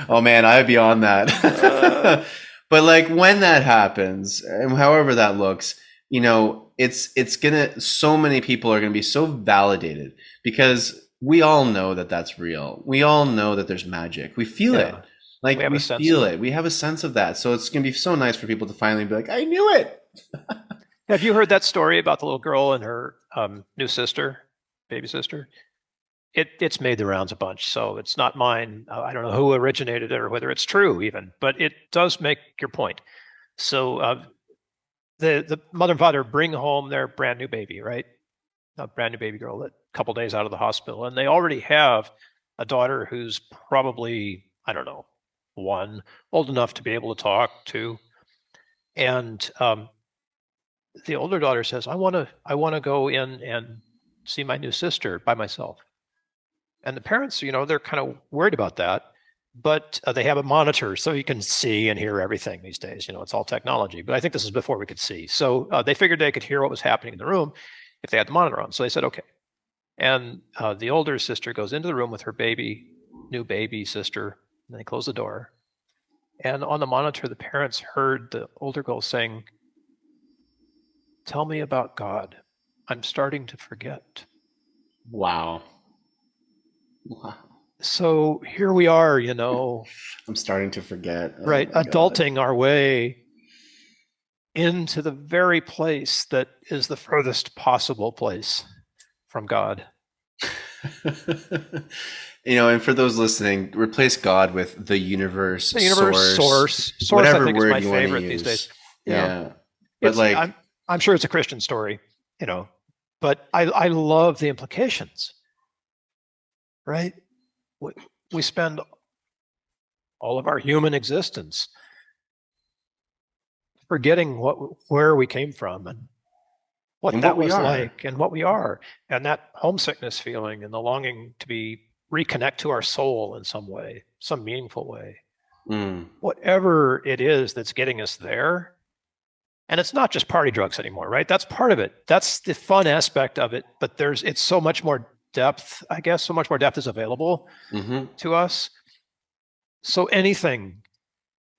Oh man, I'd be on that. But like when that happens, and however that looks, it's gonna. So many people are gonna be so validated because we all know that that's real. We all know that there's magic. We feel it. Like we feel it. We have a sense of that. So it's gonna be so nice for people to finally be like, I knew it. Have you heard that story about the little girl and her new sister, baby sister? It's made the rounds a bunch, so it's not mine. I don't know who originated it or whether it's true even, but it does make your point. So the mother and father bring home their brand new baby, right? A brand new baby girl, a couple days out of the hospital, and they already have a daughter who's probably, I don't know, 1, old enough to be able to talk, 2, and the older daughter says, I want to go in and see my new sister by myself. And the parents, they're kind of worried about that, but they have a monitor so you can see and hear everything these days. It's all technology, but I think this is before we could see. So they figured they could hear what was happening in the room if they had the monitor on. So they said, okay. And the older sister goes into the room with her new baby sister, and they close the door. And on the monitor, the parents heard the older girl saying, "Tell me about God. I'm starting to forget." Wow. So here we are, I'm starting to forget. Right, adulting our way into the very place that is the furthest possible place from God. And for those listening, replace God with the universe, source. Whatever I think word is my favorite these days. Yeah. But I'm sure it's a Christian story, but I love the implications. Right? We spend all of our human existence forgetting where we came from and what that was like and what we are, and that homesickness feeling and the longing to reconnect to our soul in some way, some meaningful way. Whatever it is that's getting us there. And it's not just party drugs anymore, right? That's part of it. That's the fun aspect of it, but it's so much more depth, I guess. So much more depth is available to us. So anything.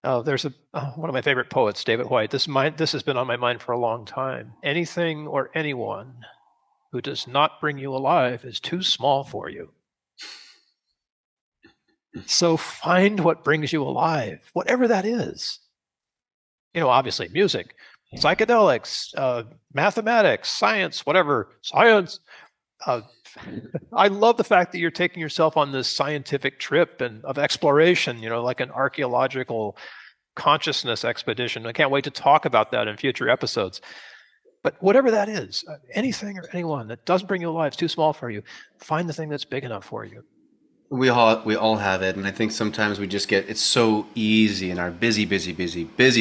There's one of my favorite poets, David Whyte. This has been on my mind for a long time. Anything or anyone who does not bring you alive is too small for you. So find what brings you alive, whatever that is. Obviously music, psychedelics, mathematics, science, whatever. Science. I love the fact that you're taking yourself on this scientific trip and of exploration, like an archaeological consciousness expedition. I can't wait to talk about that in future episodes. But whatever that is, anything or anyone that doesn't bring you alive is too small for you. Find the thing that's big enough for you. We all have it, and I think sometimes we just it's so easy in our busy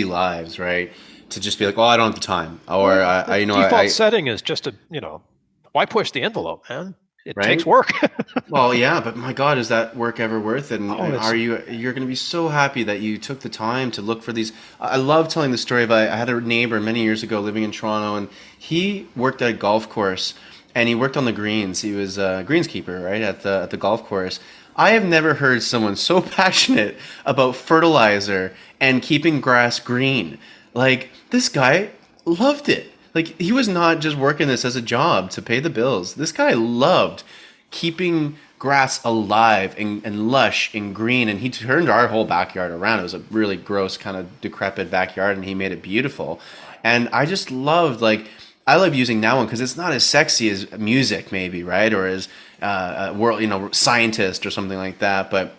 lives, right? To just be like, I don't have the time, or default setting is just why push the envelope, man? It takes work. Well, yeah, but my God, is that work ever worth it? And you're going to be so happy that you took the time to look for these. I love telling the story of I had a neighbor many years ago living in Toronto, and he worked at a golf course, and he worked on the greens. He was a greenskeeper, right, at the golf course. I have never heard someone so passionate about fertilizer and keeping grass green. Like, this guy loved it. Like, he was not just working this as a job to pay the bills. This guy loved keeping grass alive and lush and green. And he turned our whole backyard around. It was a really gross, kind of decrepit backyard, and he made it beautiful. And I just loved, like, I love using that one because it's not as sexy as music, maybe, right? Or as a world, scientist or something like that. But,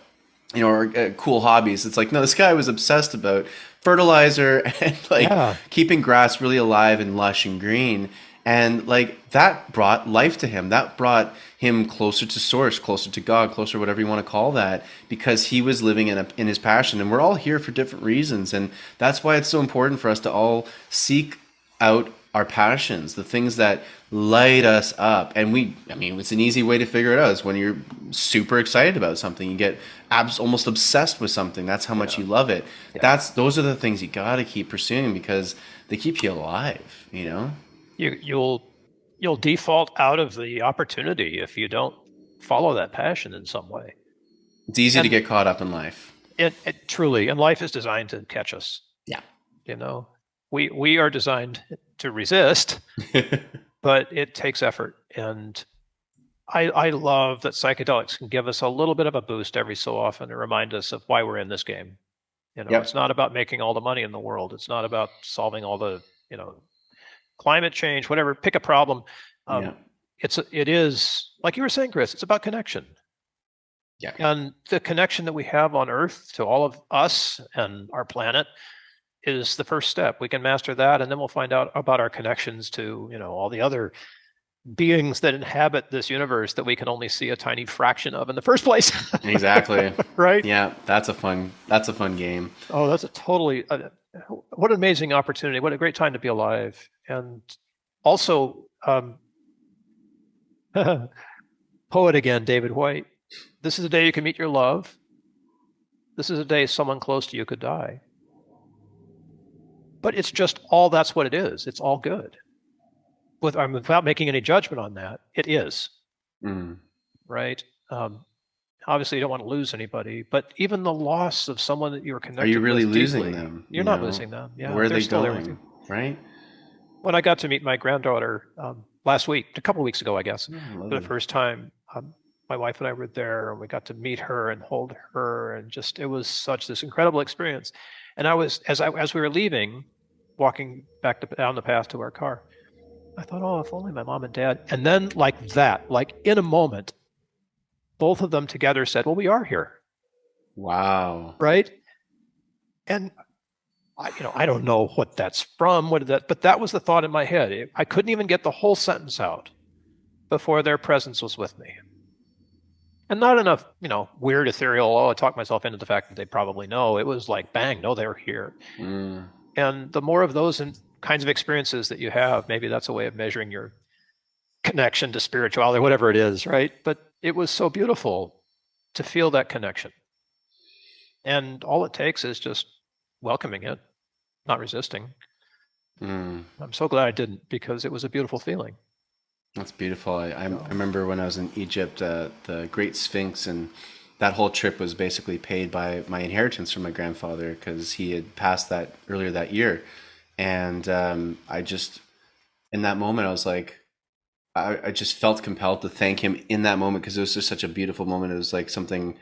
or cool hobbies. It's like, no, this guy was obsessed about fertilizer and like keeping grass really alive and lush and green. And like that brought life to him. That brought him closer to source, closer to God, closer, whatever you want to call that, because he was living in his passion. And we're all here for different reasons. And that's why it's so important for us to all seek out our passions, the things that light us up. And it's an easy way to figure it out is when you're super excited about something, you get almost obsessed with something. That's how much you love it. Yeah. Those are the things you got to keep pursuing because they keep you alive, You'll default out of the opportunity if you don't follow that passion in some way. It's easy to get caught up in life. It truly, and life is designed to catch us. Yeah. We are designed to resist, but it takes effort. And I love that psychedelics can give us a little bit of a boost every so often to remind us of why we're in this game. It's not about making all the money in the world. It's not about solving all the, climate change, whatever, pick a problem. It is, like you were saying, Chris, it's about connection. Yeah. And the connection that we have on Earth to all of us and our planet is the first step. We can master that, and then we'll find out about our connections to, all the other beings that inhabit this universe that we can only see a tiny fraction of in the first place. Exactly. Right? Yeah, that's a fun game. Oh, that's what an amazing opportunity. What a great time to be alive. And also, poet again, David White. This is a day you can meet your love. This is a day someone close to you could die. But it's just that's what it is. It's all good. Without making any judgment on that, it is. Right? Obviously, you don't want to lose anybody, but even the loss of someone that you were connected with. Are you really losing deeply, them? You're not losing them. Yeah, where are they going? Right? When I got to meet my granddaughter last week, a couple of weeks ago, I guess, for the first time, my wife and I were there, and we got to meet her and hold her, and just it was such this incredible experience. And as we were leaving, walking back down the path to our car, I thought, oh, if only my mom and dad. And then like in a moment, both of them together said, well, we are here. Wow. Right? And I don't know what that's from, but that was the thought in my head. I couldn't even get the whole sentence out before their presence was with me. And not enough, weird ethereal, I talked myself into the fact that they probably know. It was like, bang, no, they're here. And the more of those kinds of experiences that you have, maybe that's a way of measuring your connection to spirituality, or whatever it is, right? But it was so beautiful to feel that connection. And all it takes is just welcoming it, not resisting. I'm so glad I didn't, because it was a beautiful feeling. That's beautiful. I remember when I was in Egypt, the Great Sphinx, and that whole trip was basically paid by my inheritance from my grandfather because he had passed that earlier that year. And in that moment, I was like, I just felt compelled to thank him in that moment because it was just such a beautiful moment. It was like something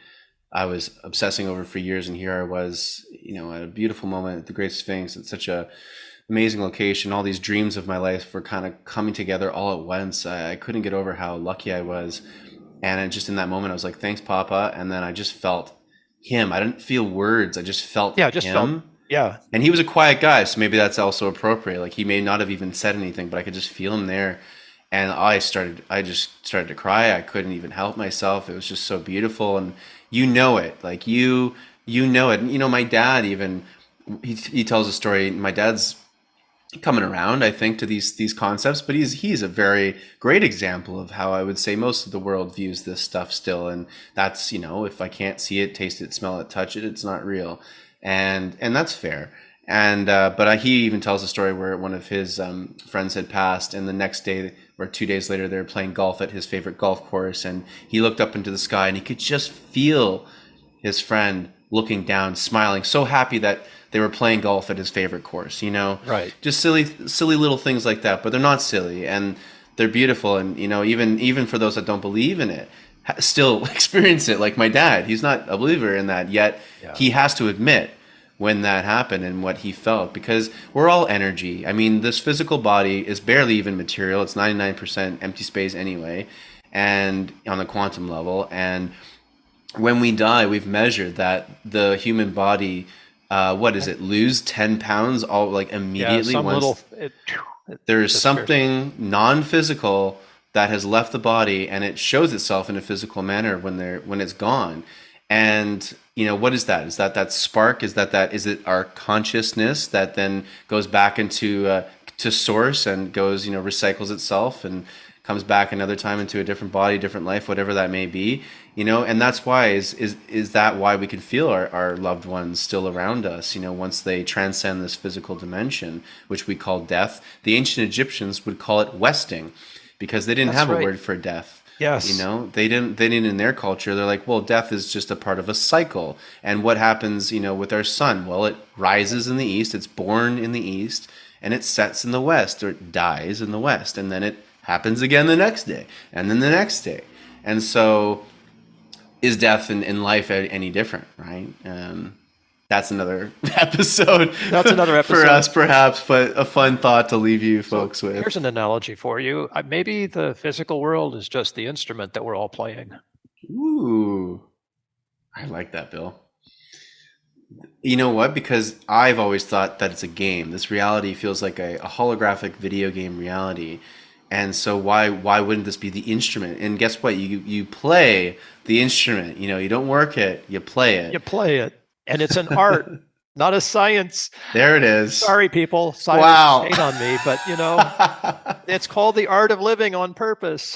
I was obsessing over for years, and here I was, at a beautiful moment at the Great Sphinx. It's such a amazing location. All these dreams of my life were kind of coming together all at once. I couldn't get over how lucky I was. And just in that moment, I was like, thanks, Papa. And then I just felt him. I didn't feel words. I just felt him. Yeah. And he was a quiet guy, so maybe that's also appropriate. Like he may not have even said anything, but I could just feel him there. And I just started to cry. I couldn't even help myself. It was just so beautiful. And it, like you know it. And, my dad even, he tells a story. My dad's coming around, I think, to these concepts, but he's a very great example of how I would say most of the world views this stuff still. And that's, if I can't see it, taste it, smell it, touch it, it's not real. And that's fair. And but he even tells a story where one of his friends had passed, and the next day or 2 days later, they were playing golf at his favorite golf course, and he looked up into the sky, and he could just feel his friend looking down, smiling, so happy that they were playing golf at his favorite course. Right? Just silly little things like that, but they're not silly, and they're beautiful. And even for those that don't believe in it, still experience it. Like my dad, he's not a believer in that, yet Yeah. he has to admit when that happened and what he felt, because we're all energy. I mean, this physical body is barely even material. It's 99% empty space anyway, and on the quantum level. And when we die, we've measured that the human body, what is it, lose 10 pounds all like Yeah, immediately some once little it there's disappears. something non-physical that has left the body, and it shows itself in a physical manner when it's gone. And what is that? Is that spark? Is it our consciousness that then goes back into to source and goes recycles itself and comes back another time into a different body, different life, whatever that may be. And that's why is that why we can feel our loved ones still around us, once they transcend this physical dimension, which we call death. The ancient Egyptians would call it westing, because they didn't That's have a right. word for death. Yes. They didn't in their culture. They're like, well, death is just a part of a cycle. And what happens, with our sun? Well, it rises in the east, it's born in the east, and it sets in the west, or it dies in the west, and then it happens again the next day, and then the next day. And so is death in life any different, right? That's another episode. That's another episode. For us, perhaps, but a fun thought to leave you folks with. Here's an analogy for you. Maybe the physical world is just the instrument that we're all playing. Ooh, I like that, Bill. You know what? Because I've always thought that it's a game. This reality feels like a holographic video game reality. And so why wouldn't this be the instrument? And guess what? You play the instrument. You don't work it, you play it. You play it. And it's an art, not a science. There it is. Sorry, people. Scientists Wow. hate on me, but it's called the art of living on purpose.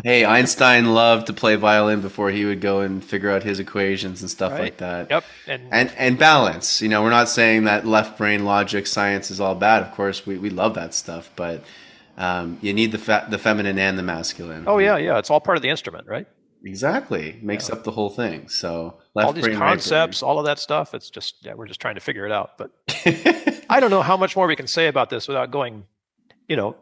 Hey, Einstein loved to play violin before he would go and figure out his equations and stuff Right. like that. Yep. And balance. We're not saying that left brain logic science is all bad. Of course, we love that stuff, but you need the feminine and the masculine. Oh yeah. It's all part of the instrument, right? Exactly. Makes up the whole thing. So left All these brain, right concepts, all of that stuff. It's just we're just trying to figure it out. But I don't know how much more we can say about this without going,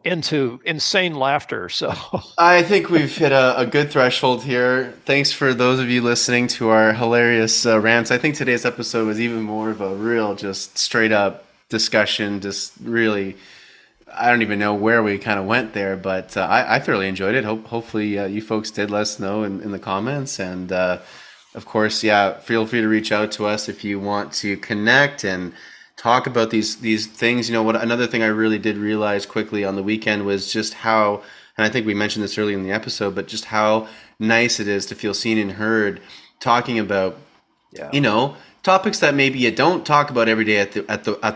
into insane laughter. So I think we've hit a good threshold here. Thanks for those of you listening to our hilarious rants. I think today's episode was even more of a real, just straight up discussion. Just really, I don't even know where we kind of went there, but I thoroughly enjoyed it. Hopefully you folks did. Let us know in the comments. And of course, feel free to reach out to us if you want to connect and talk about these things. Another thing I really did realize quickly on the weekend was just how, and I think we mentioned this earlier in the episode, but just how nice it is to feel seen and heard talking about, topics that maybe you don't talk about every day at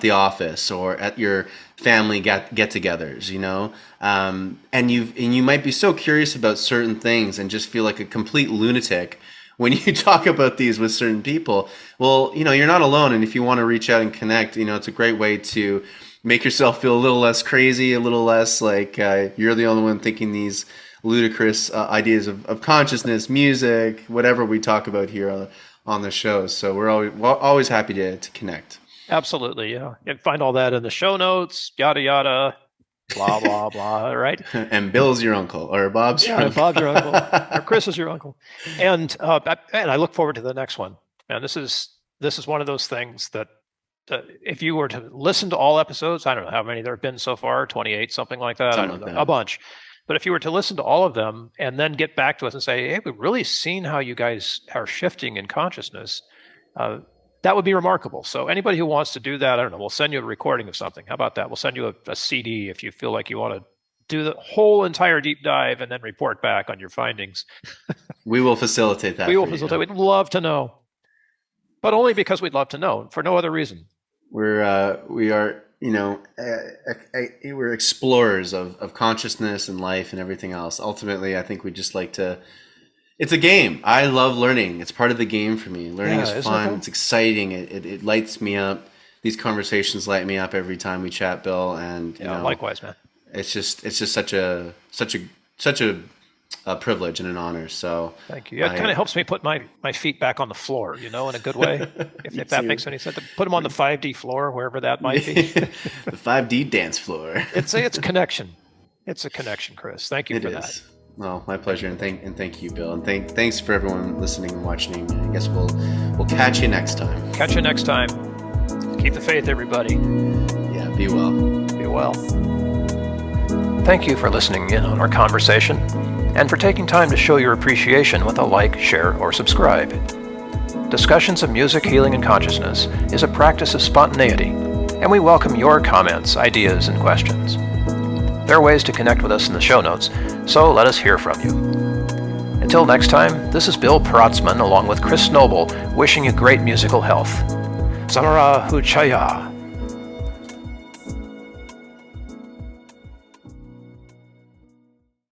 the office or at your family get-togethers, and you might be so curious about certain things and just feel like a complete lunatic when you talk about these with certain people. Well, you're not alone, and if you want to reach out and connect, it's a great way to make yourself feel a little less crazy, a little less like you're the only one thinking these ludicrous ideas of consciousness, music, whatever we talk about here on the show. So we're always happy to connect. absolutely, yeah. You can find all that in the show notes, yada yada, blah blah blah. Right? And Bill's your uncle, or Bob's your uncle. Bob's your uncle, or Chris is your uncle, and I look forward to the next one. And this is one of those things that if you were to listen to all episodes, I don't know how many there have been so far, 28, something like that, Something I don't like know, that. a bunch. But if you were to listen to all of them and then get back to us and say, hey, we've really seen how you guys are shifting in consciousness, that would be remarkable. So anybody who wants to do that, I don't know, we'll send you a recording of something. How about that? We'll send you a CD if you feel like you want to do the whole entire deep dive and then report back on your findings. We will facilitate that. We will facilitate. We'd love to know, but only because we'd love to know, for no other reason. We are, we're explorers of consciousness and life and everything else. Ultimately, I think we just like to. It's a game. I love learning. It's part of the game for me. Learning is fun. It's exciting. It lights me up. These conversations light me up every time we chat, Bill. And likewise, man. It's just such a privilege and an honor. So thank you. It kind of helps me put my feet back on the floor, in a good way, if that makes any sense. Put them on the 5D floor, wherever that might be. The 5D dance floor. It's connection. It's a connection, Chris. Thank you for that. Oh, my pleasure, and thank you, Bill, and thanks for everyone listening and watching. I guess we'll catch you next time. Catch you next time. Keep the faith, everybody. Yeah, be well. Be well. Thank you for listening in on our conversation, and for taking time to show your appreciation with a like, share, or subscribe. Discussions of Music, Healing, and Consciousness is a practice of spontaneity, and we welcome your comments, ideas, and questions. There are ways to connect with us in the show notes, so let us hear from you. Until next time, this is Bill Protzman along with Chris Noble wishing you great musical health. Samara Huchaya.